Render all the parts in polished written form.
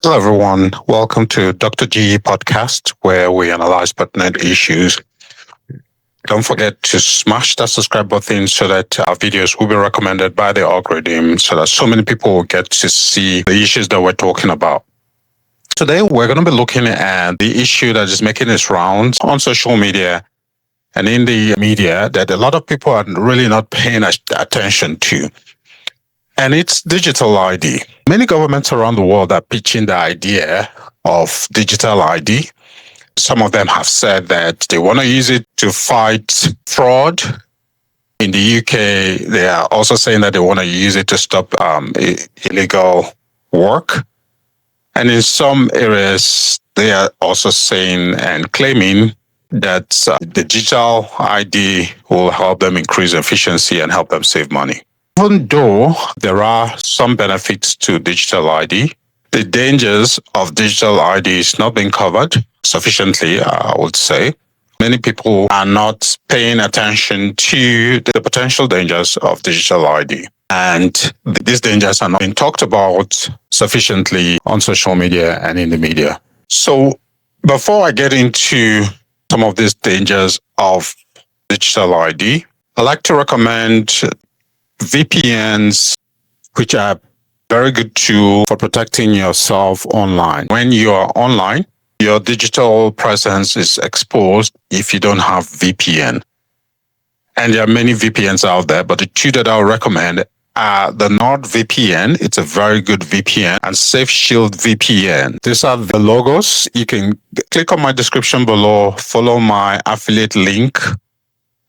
Hello, everyone. Welcome to Dr. G podcast, where we analyze pertinent issues. Don't forget to smash that subscribe button so that our videos will be recommended by the algorithm so that so many people will get to see the issues that we're talking about. Today, we're going to be looking at the issue that is making its rounds on social media and in the media that a lot of people are really not paying attention to. And it's digital ID. Many governments around the world are pitching the idea of digital ID. Some of them have said that they want to use it to fight fraud. In the UK, they are also saying that they want to use it to stop illegal work. And in some areas, they are also saying and claiming that the digital ID will help them increase efficiency and help them save money. Even though there are some benefits to digital ID, the dangers of digital ID is not being covered sufficiently, I would say. Many people are not paying attention to the potential dangers of digital ID. And these dangers are not being talked about sufficiently on social media and in the media. So before I get into some of these dangers of digital ID, I'd like to recommend VPNs, which are a very good tool for protecting yourself online. When you are online, your digital presence is exposed if you don't have VPN. And there are many VPNs out there, but the two that I'll recommend are the NordVPN. It's a very good VPN, and SafeShield VPN. These are the logos. You can click on my description below, follow my affiliate link.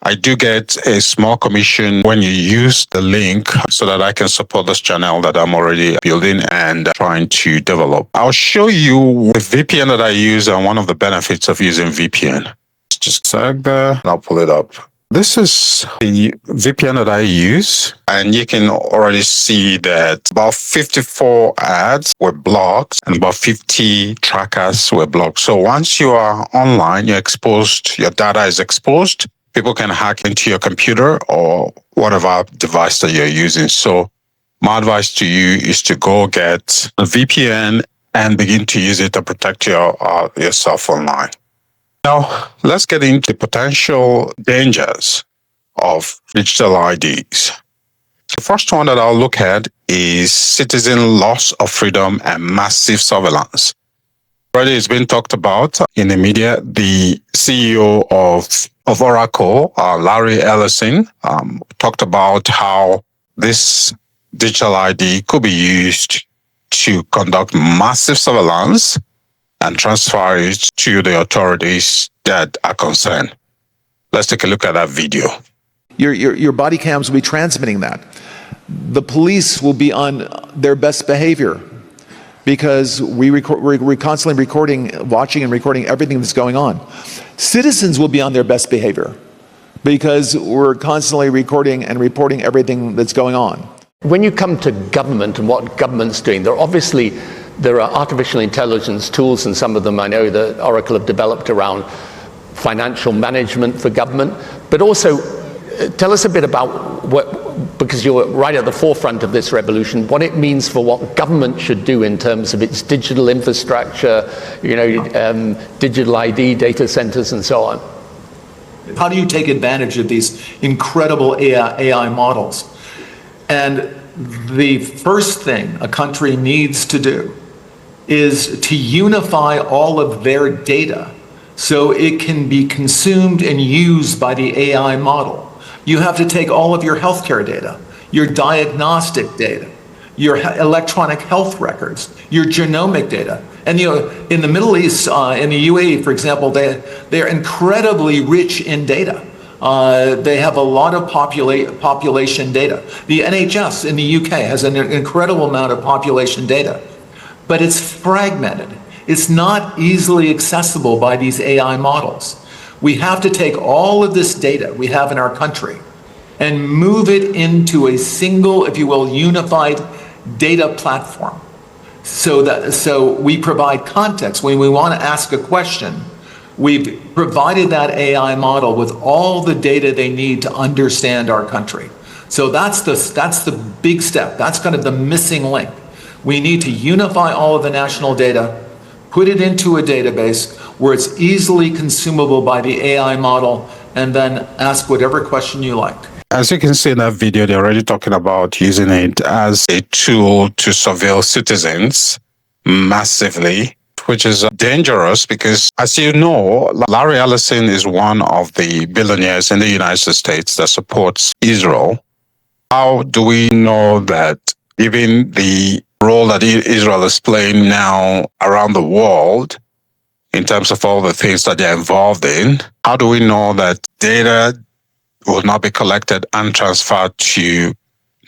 I do get a small commission when you use the link so that I can support this channel that I'm already building and trying to develop. I'll show you the VPN that I use and one of the benefits of using VPN. Just select there and I'll pull it up. This is the VPN that I use, and you can already see that about 54 ads were blocked and about 50 trackers were blocked. So once you are online, you're exposed, your data is exposed. People can hack into your computer or whatever device that you're using. So my advice to you is to go get a VPN and begin to use it to protect yourself online. Now, let's get into the potential dangers of digital IDs. The first one that I'll look at is citizen loss of freedom and massive surveillance. Already it's been talked about in the media. The CEO of Oracle, Larry Ellison, talked about how this digital ID could be used to conduct massive surveillance and transfer it to the authorities that are concerned. Let's take a look at that video. Your body cams will be transmitting that. The police will be on their best behavior because we're constantly watching and recording everything that's going on. Citizens will be on their best behavior because we're constantly recording and reporting everything that's going on. When you come to government and what government's doing, there are artificial intelligence tools, and some of them I know that Oracle have developed around financial management for government. But also, tell us a bit about because you're right at the forefront of this revolution, what it means for what government should do in terms of its digital infrastructure, digital ID, data centers, and so on. How do you take advantage of these incredible AI models? And the first thing a country needs to do is to unify all of their data so it can be consumed and used by the AI model. You have to take all of your healthcare data, your diagnostic data, your electronic health records, your genomic data. And in the Middle East, in the UAE, for example, they're incredibly rich in data. They have a lot of population data. The NHS in the UK has an incredible amount of population data, but it's fragmented. It's not easily accessible by these AI models. We have to take all of this data we have in our country and move it into a single, if you will, unified data platform. So we provide context. When we want to ask a question, we've provided that AI model with all the data they need to understand our country. So that's the big step. That's kind of the missing link. We need to unify all of the national data, put it into a database where it's easily consumable by the AI model, and then ask whatever question you like. As you can see in that video, they're already talking about using it as a tool to surveil citizens massively, which is dangerous because, as you know, Larry Ellison is one of the billionaires in the United States that supports Israel. How do we know that even the role that Israel is playing now around the world in terms of all the things that they're involved in, how do we know that data will not be collected and transferred to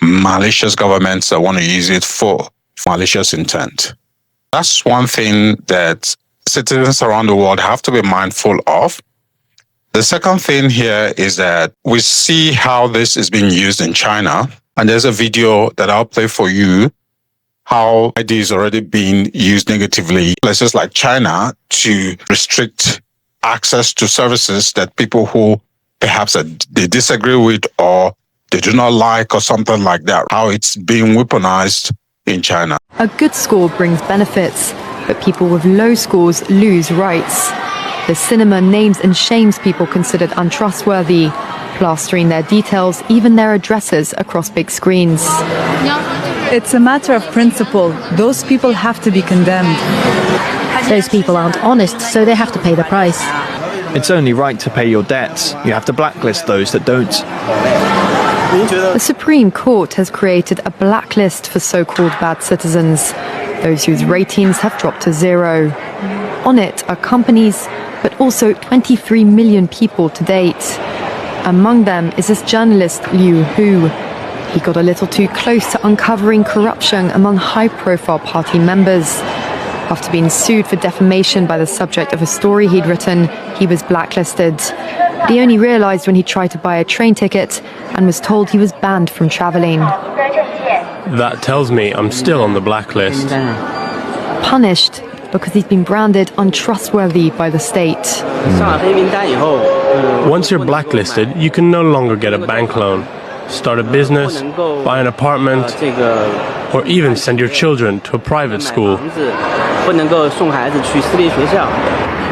malicious governments that want to use it for malicious intent? That's one thing that citizens around the world have to be mindful of. The second thing here is that we see how this is being used in China. And there's a video that I'll play for you, how ID is already being used negatively. Places like China to restrict access to services that people who perhaps they disagree with or they do not like or something like that, how it's being weaponized in China. A good score brings benefits, but people with low scores lose rights. The cinema names and shames people considered untrustworthy, plastering their details, even their addresses, across big screens. It's a matter of principle. Those people have to be condemned. Those people aren't honest, so they have to pay the price. It's only right to pay your debts. You have to blacklist those that don't. The Supreme Court has created a blacklist for so-called bad citizens, those whose ratings have dropped to zero. On it are companies, but also 23 million people to date. Among them is this journalist Liu Hu. He got a little too close to uncovering corruption among high-profile party members. After being sued for defamation by the subject of a story he'd written, he was blacklisted. But he only realized when he tried to buy a train ticket and was told he was banned from traveling. That tells me I'm still on the blacklist. Punished because he's been branded untrustworthy by the state. Once you're blacklisted, you can no longer get a bank loan, start a business, buy an apartment, or even send your children to a private school.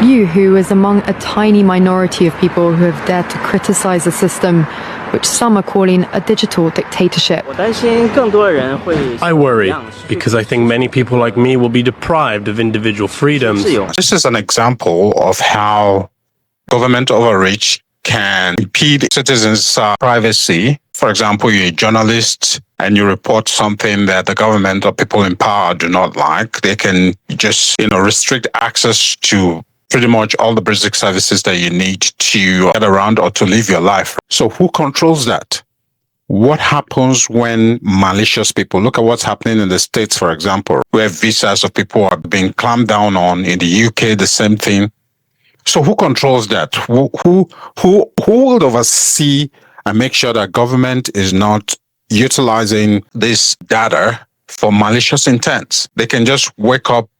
Liu Hu is among a tiny minority of people who have dared to criticize the system, which some are calling a digital dictatorship. I worry, because I think many people like me will be deprived of individual freedoms. This is an example of how government overreach can impede citizens' privacy. For example, you're a journalist and you report something that the government or people in power do not like. They can just, restrict access to pretty much all the basic services that you need to get around or to live your life. So who controls that? What happens when malicious people, look at what's happening in the States, for example, where visas of people are being clamped down on. In the UK, the same thing. So who controls that? Who will oversee and make sure that government is not utilizing this data for malicious intents? They can just wake up,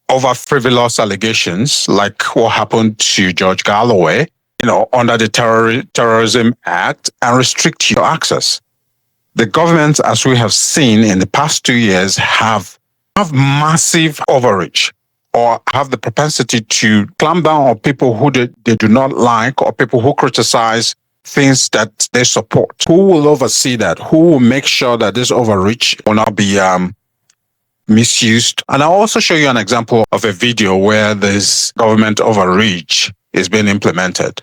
over frivolous allegations like what happened to George Galloway, under the Terrorism Act, and restrict your access. The governments, as we have seen in the past 2 years, have massive overreach or have the propensity to clamp down on people who they do not like or people who criticize things that they support. Who will oversee that? Who will make sure that this overreach will not be misused? And I'll also show you an example of a video where this government overreach is being implemented.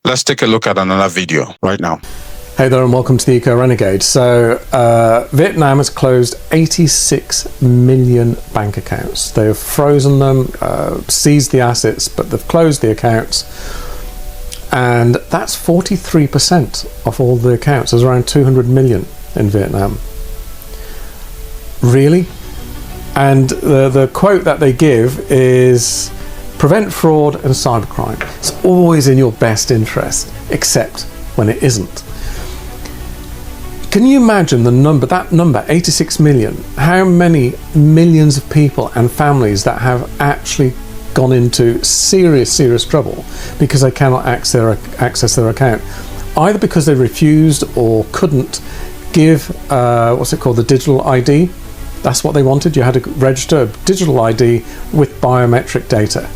Let's take a look at another video right now. Hey there and welcome to the Eco Renegade. So Vietnam has closed 86 million bank accounts. They have frozen them, seized the assets, but they've closed the accounts. And that's 43% of all the accounts. There's around 200 million in Vietnam. Really? And the quote that they give is, prevent fraud and cybercrime. It's always in your best interest, except when it isn't. Can you imagine that number, 86 million, how many millions of people and families that have actually gone into serious trouble because they cannot access their account, either because they refused or couldn't give, what's it called, the digital ID. That's what they wanted. You had to register a digital ID with biometric data.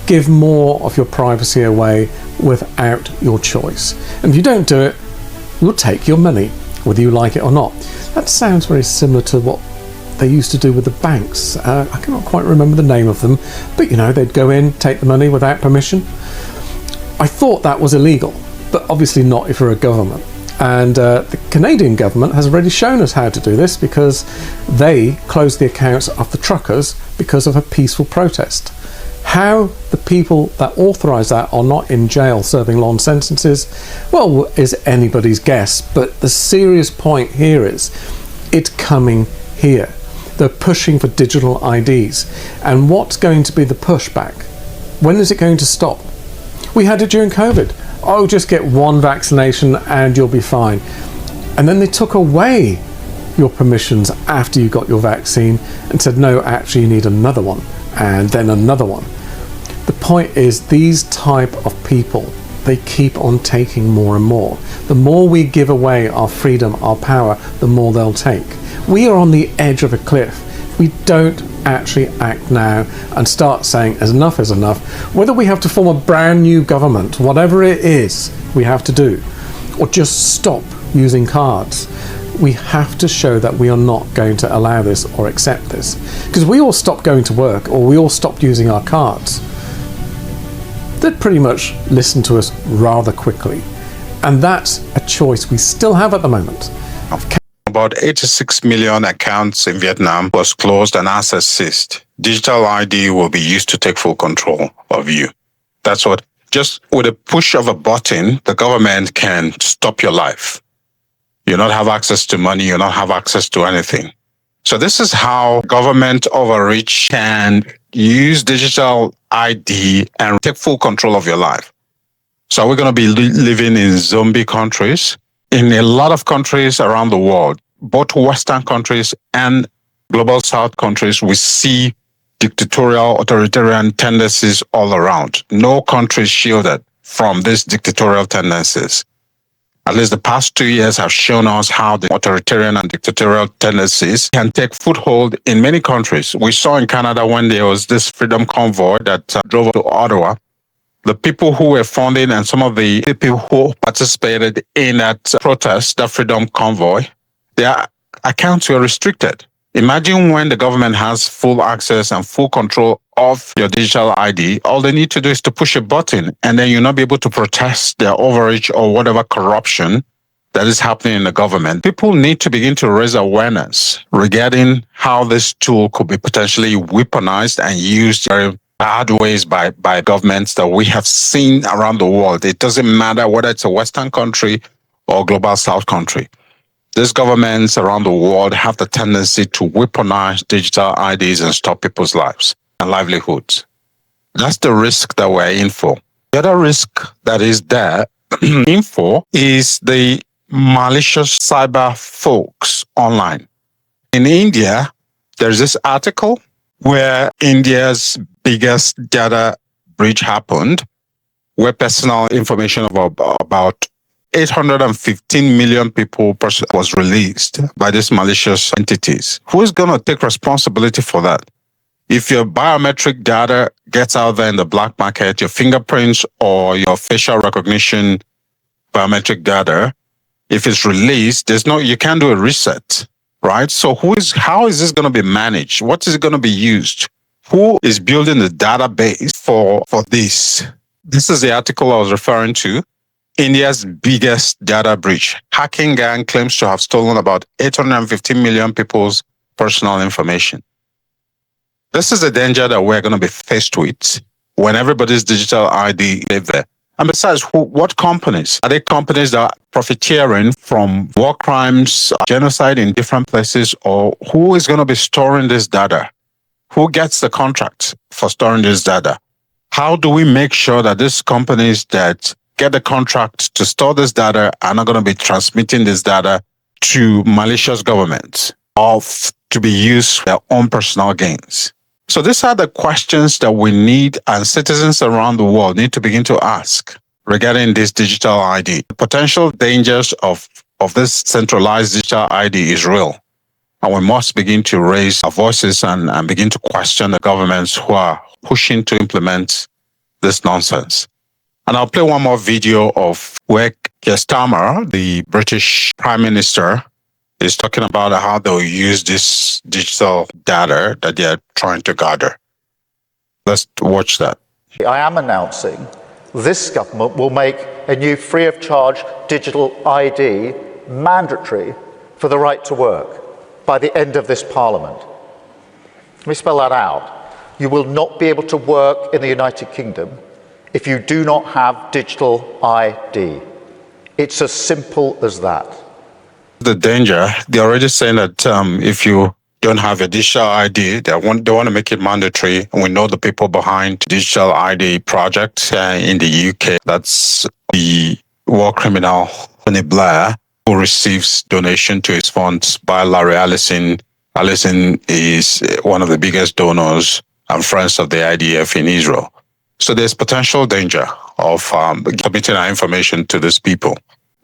Give more of your privacy away without your choice. And if you don't do it, we'll take your money, whether you like it or not. That sounds very similar to what they used to do with the banks. I cannot quite remember the name of them, but you know, they'd go in, take the money without permission. I thought that was illegal, but obviously not if you're a government. And the Canadian government has already shown us how to do this, because they closed the accounts of the truckers because of a peaceful protest. How the people that authorise that are not in jail serving long sentences, well, is anybody's guess. But the serious point here is, it's coming here. They're pushing for digital IDs. And what's going to be the pushback? When is it going to stop? We had it during COVID. Oh, just get one vaccination and you'll be fine. And then they took away your permissions after you got your vaccine and said, no, actually you need another one, and then another one. The point is, these type of people, they keep on taking more and more. The more we give away our freedom, our power, the more they'll take. We are on the edge of a cliff. We don't actually act now and start saying enough is enough, whether we have to form a brand new government, whatever it is we have to do, or just stop using cards. We have to show that we are not going to allow this or accept this. Because we all stopped going to work, or we all stopped using our cards, they'd pretty much listen to us rather quickly. And that's a choice we still have at the moment. About 86 million accounts in Vietnam was closed and access ceased. Digital ID will be used to take full control of you. That's what, just with a push of a button, the government can stop your life. You not have access to money, you not have access to anything. So this is how government overreach can use digital ID and take full control of your life. So we're going to be living in zombie countries. In a lot of countries around the world, both Western countries and global South countries, we see dictatorial, authoritarian tendencies all around. No country is shielded from these dictatorial tendencies. At least the past 2 years have shown us how the authoritarian and dictatorial tendencies can take foothold in many countries. We saw in Canada when there was this freedom convoy that drove to Ottawa. The people who were funding and some of the people who participated in that protest, that freedom convoy, their accounts were restricted. Imagine when the government has full access and full control of your digital ID, all they need to do is to push a button, and then you'll not be able to protest their overreach or whatever corruption that is happening in the government. People need to begin to raise awareness regarding how this tool could be potentially weaponized and used very bad ways by governments that we have seen around the world. It doesn't matter whether it's a Western country or global South country. These governments around the world have the tendency to weaponize digital IDs and stop people's lives and livelihoods. That's the risk that we're in for. The other risk that is there in for is the malicious cyber folks online. In India, there's this article where India's biggest data breach happened, where personal information of about 815 million people was released by these malicious entities. Who is going to take responsibility for that? If your biometric data gets out there in the black market, your fingerprints or your facial recognition biometric data, if it's released, you can't do a reset, right? So how is this going to be managed? What is it going to be used? Who is building the database for this? This is the article I was referring to. India's biggest data breach. Hacking gang claims to have stolen about 815 million people's personal information. This is the danger that we're going to be faced with when everybody's digital ID is there. And besides, what companies? Are they companies that are profiteering from war crimes, genocide in different places, or who is going to be storing this data? Who gets the contract for storing this data? How do we make sure that these companies that get the contract to store this data are not going to be transmitting this data to malicious governments or to be used for their own personal gains? So these are the questions that we need and citizens around the world need to begin to ask regarding this digital ID. The potential dangers of of this centralized digital ID is real. And we must begin to raise our voices and begin to question the governments who are pushing to implement this nonsense. And I'll play one more video of where Keir Starmer, the British Prime Minister, is talking about how they'll use this digital data that they're trying to gather. Let's watch that. I am announcing this government will make a new free of charge digital ID mandatory for the right to work by the end of this Parliament. Let me spell that out. You will not be able to work in the United Kingdom if you do not have digital ID. It's as simple as that. The danger, they're already saying that if you don't have a digital ID, they want to make it mandatory. And we know the people behind digital ID project in the UK. That's the war criminal Tony Blair, who receives donation to his funds by Larry Ellison. Ellison is one of the biggest donors and friends of the IDF in Israel. So there's potential danger of submitting our information to these people.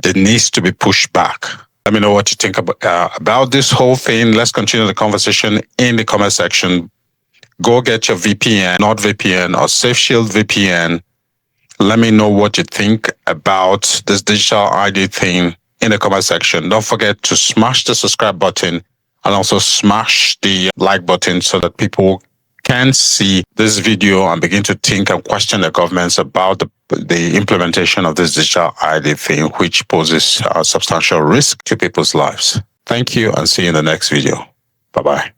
It needs to be pushed back. Let me know what you think about this whole thing. Let's continue the conversation in the comment section. Go get your VPN, NordVPN or SafeShield VPN. Let me know what you think about this digital ID thing in the comment section. Don't forget to smash the subscribe button and also smash the like button so that people can see this video and begin to think and question the governments about the implementation of this digital ID thing, which poses a substantial risk to people's lives. Thank you and see you in the next video. Bye-bye.